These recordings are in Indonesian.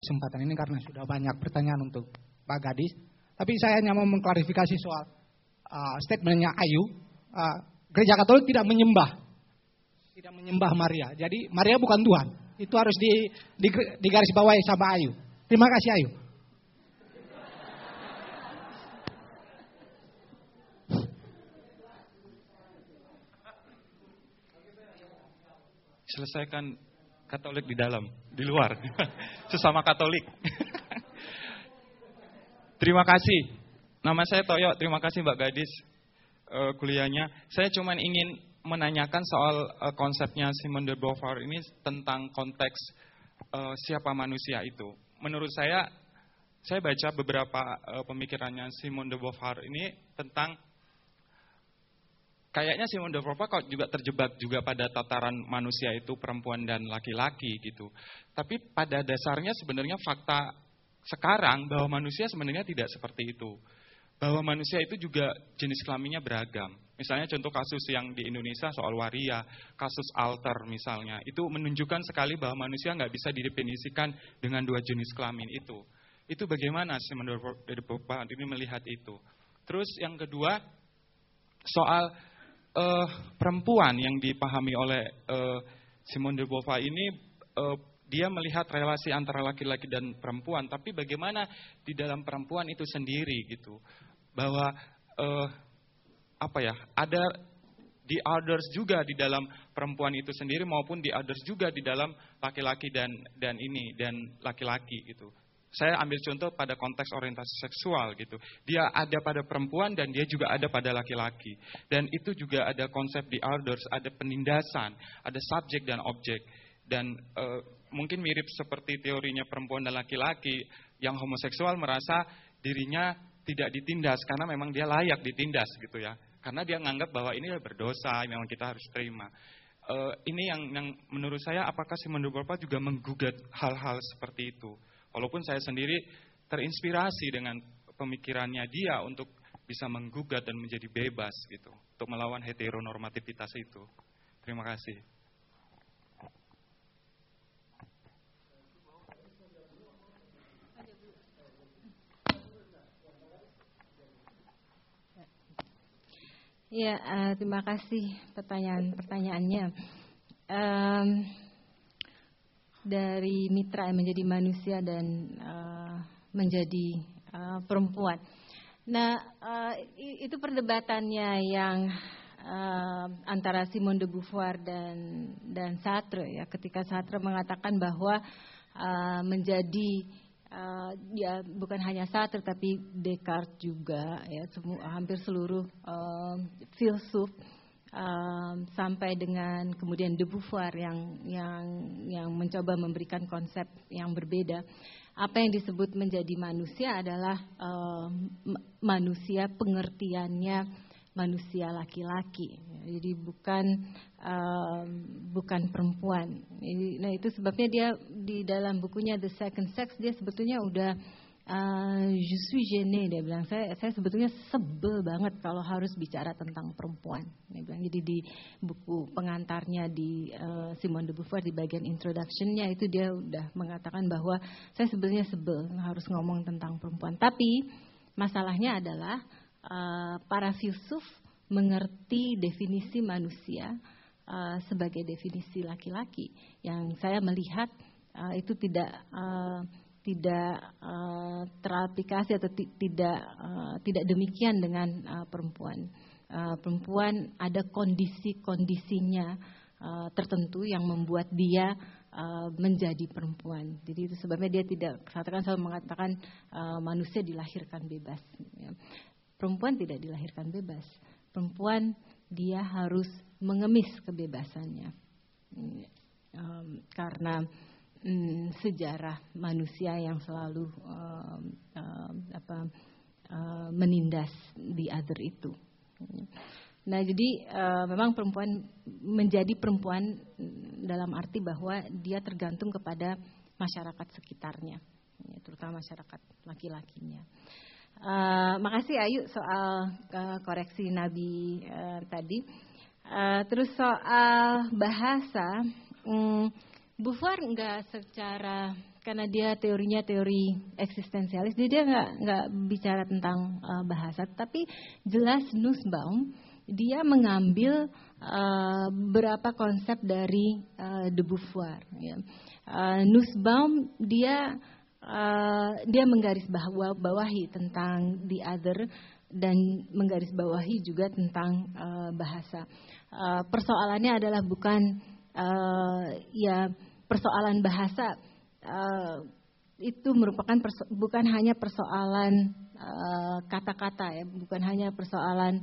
kesempatan ini karena sudah banyak pertanyaan untuk Pak Gadis. Tapi saya hanya mau mengklarifikasi soal statementnya Ayu. Gereja Katolik tidak menyembah Maria. Jadi Maria bukan Tuhan. Itu harus digarisbawahi sama Ayu. Terima kasih Ayu. Selesaikan Katolik di dalam, di luar, sesama Katolik. Terima kasih. Nama saya Toyo. Terima kasih Mbak Gadis kuliahnya. Saya cuma ingin menanyakan soal konsepnya Simone de Beauvoir ini tentang konteks siapa manusia itu. Menurut saya baca beberapa pemikirannya Simone de Beauvoir ini tentang kayaknya Simone de Beauvoir kok juga terjebak juga pada tataran manusia itu perempuan dan laki-laki gitu. Tapi pada dasarnya sebenarnya fakta sekarang bahwa manusia sebenarnya tidak seperti itu. Bahwa manusia itu juga jenis kelaminnya beragam. Misalnya contoh kasus yang di Indonesia soal waria, kasus alter misalnya. Itu menunjukkan sekali bahwa manusia nggak bisa didefinisikan dengan dua jenis kelamin itu. Itu bagaimana Simone de Beauvoir ini melihat itu. Terus yang kedua soal perempuan yang dipahami oleh Simone de Beauvoir ini, dia melihat relasi antara laki-laki dan perempuan, tapi bagaimana di dalam perempuan itu sendiri gitu, bahwa ada the others juga di dalam perempuan itu sendiri maupun the others juga di dalam laki-laki dan laki-laki gitu. Saya ambil contoh pada konteks orientasi seksual gitu. Dia ada pada perempuan dan dia juga ada pada laki-laki. Dan itu juga ada konsep the others, ada penindasan, ada subjek dan objek. Dan mungkin mirip seperti teorinya perempuan dan laki-laki, yang homoseksual merasa dirinya tidak ditindas karena memang dia layak ditindas gitu ya. Karena dia menganggap bahwa ini berdosa, memang kita harus terima. Ini yang menurut saya apakah Simone de Beauvoir juga menggugat hal-hal seperti itu. Walaupun saya sendiri terinspirasi dengan pemikirannya dia untuk bisa menggugat dan menjadi bebas gitu, untuk melawan heteronormativitas itu. Terima kasih. Ya, terima kasih pertanyaannya. Dari mitra yang menjadi manusia dan menjadi perempuan. Nah, itu perdebatannya yang antara Simone de Beauvoir dan Sartre ya. Ketika Sartre mengatakan bahwa menjadi ya bukan hanya Sartre tapi Descartes juga ya, hampir seluruh filsuf. Sampai dengan kemudian de Beauvoir yang mencoba memberikan konsep yang berbeda. Apa yang disebut menjadi manusia adalah manusia pengertiannya manusia laki-laki. Jadi bukan perempuan. Nah itu sebabnya dia di dalam bukunya The Second Sex dia sebetulnya udah je suis gêné, dia bilang saya sebetulnya sebel banget kalau harus bicara tentang perempuan. Dia bilang jadi di buku pengantarnya di Simone de Beauvoir di bagian introduction-nya itu dia udah mengatakan bahwa saya sebetulnya sebel harus ngomong tentang perempuan. Tapi masalahnya adalah para filsuf mengerti definisi manusia sebagai definisi laki-laki yang saya melihat itu tidak teraplikasi atau tidak demikian dengan perempuan. Perempuan ada kondisi-kondisinya tertentu yang membuat dia menjadi perempuan. Jadi itu sebabnya dia tidak selalu mengatakan manusia dilahirkan bebas. Perempuan tidak dilahirkan bebas. Perempuan dia harus mengemis kebebasannya karena sejarah manusia yang selalu menindas the other itu. Nah jadi memang perempuan menjadi perempuan dalam arti bahwa dia tergantung kepada masyarakat sekitarnya, terutama masyarakat laki-lakinya. Makasih Ayu soal koreksi Nabi tadi. Terus soal bahasa. Beauvoir enggak secara karena dia teorinya teori eksistensialis, dia nggak bicara tentang bahasa, tapi jelas Nussbaum dia mengambil beberapa konsep dari de Beauvoir. Ya. Nussbaum dia menggarisbawahi tentang the other dan menggarisbawahi juga tentang bahasa. Persoalannya adalah bukan persoalan bahasa. Itu merupakan bukan hanya persoalan kata-kata ya, bukan hanya persoalan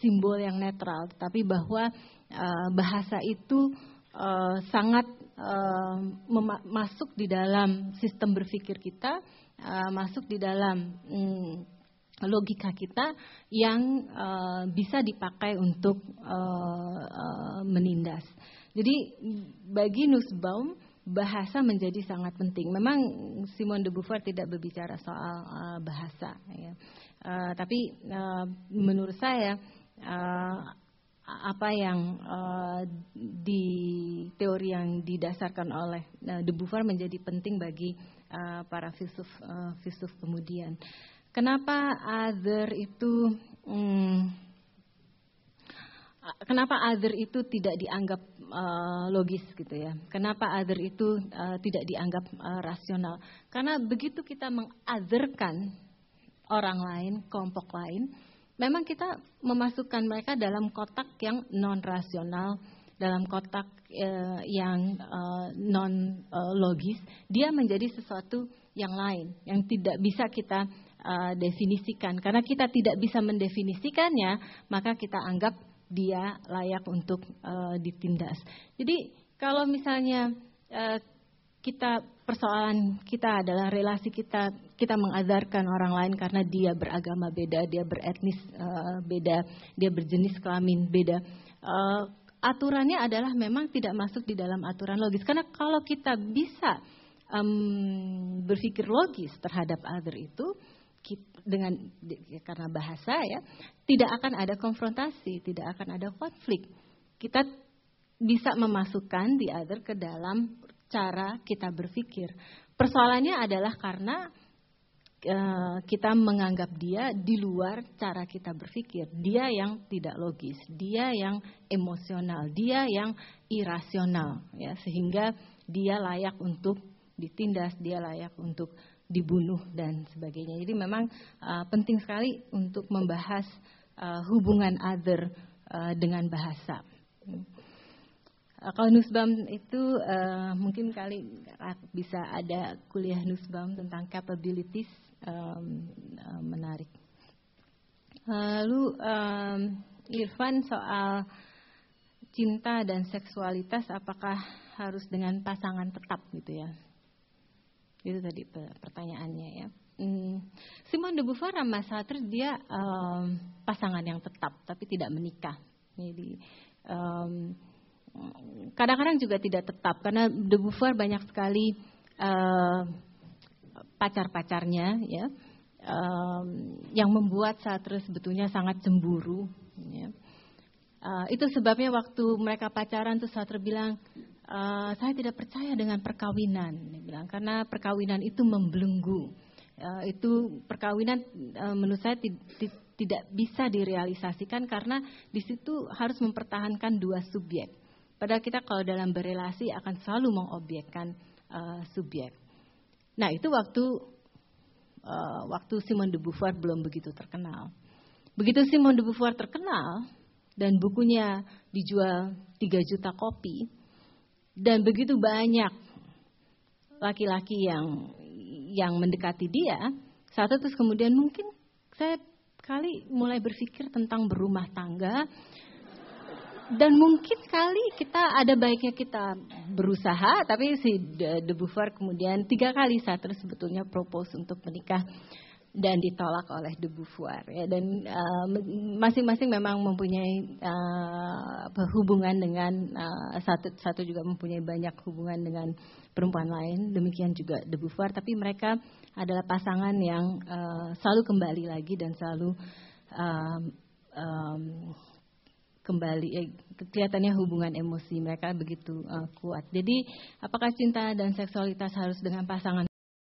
simbol yang netral, tapi bahwa bahasa itu sangat masuk di dalam sistem berpikir kita, masuk di dalam logika kita yang bisa dipakai untuk menindas. Jadi bagi Nussbaum bahasa menjadi sangat penting. Memang Simone de Beauvoir tidak berbicara soal bahasa, ya. Tapi menurut saya apa yang di teori yang didasarkan oleh de Beauvoir menjadi penting bagi para filsuf kemudian. Kenapa other itu tidak dianggap logis gitu ya? Kenapa other itu tidak dianggap rasional? Karena begitu kita meng-otherkan orang lain, kelompok lain, memang kita memasukkan mereka dalam kotak yang non-rasional, dalam kotak yang non-logis. Dia menjadi sesuatu yang lain, yang tidak bisa kita definisikan. Karena kita tidak bisa mendefinisikannya, maka kita anggap dia layak untuk ditindas. Jadi kalau misalnya persoalan kita adalah relasi kita mengadarkan orang lain karena dia beragama beda, dia beretnis beda, dia berjenis kelamin beda. Aturannya adalah memang tidak masuk di dalam aturan logis. Karena kalau kita bisa berpikir logis terhadap other itu, karena bahasa ya, tidak akan ada konfrontasi, tidak akan ada konflik. Kita bisa memasukkan the other ke dalam cara kita berpikir. Persoalannya adalah karena kita menganggap dia di luar cara kita berpikir. Dia yang tidak logis, dia yang emosional, dia yang irasional, ya, sehingga dia layak untuk ditindas, dia layak untuk dibunuh dan sebagainya. Jadi memang penting sekali untuk membahas hubungan other dengan bahasa. Kalau Nussbaum itu mungkin kali bisa ada kuliah Nussbaum tentang capabilities, menarik. Lalu Irfan, soal cinta dan seksualitas apakah harus dengan pasangan tetap gitu ya? Itu tadi pertanyaannya ya. Simone de Beauvoir sama Sartre dia pasangan yang tetap tapi tidak menikah. Jadi kadang-kadang juga tidak tetap karena de Beauvoir banyak sekali pacar-pacarnya ya, yang membuat Sartre sebetulnya sangat cemburu. Ya. Itu sebabnya waktu mereka pacaran tuh Sartre bilang, saya tidak percaya dengan perkawinan, dia bilang, karena perkawinan itu membelenggu. Itu perkawinan menurut saya tidak bisa direalisasikan karena di situ harus mempertahankan dua subjek. Padahal kita kalau dalam berelasi akan selalu mengobjekkan subjek. Nah itu waktu Simone de Beauvoir belum begitu terkenal. Begitu Simone de Beauvoir terkenal dan bukunya dijual 3 juta kopi. Dan begitu banyak laki-laki yang mendekati dia, saat itu terus kemudian mungkin saya kali mulai berpikir tentang berumah tangga. Dan mungkin kali ada baiknya kita berusaha, tapi si de Beauvoir kemudian 3 kali Sartre sebetulnya propose untuk menikah dan ditolak oleh de Beauvoir. Ya, dan masing-masing memang mempunyai hubungan dengan satu juga mempunyai banyak hubungan dengan perempuan lain. Demikian juga de Beauvoir, tapi mereka adalah pasangan yang selalu kembali lagi dan selalu kembali, kelihatannya hubungan emosi mereka begitu kuat. Jadi apakah cinta dan seksualitas harus dengan pasangan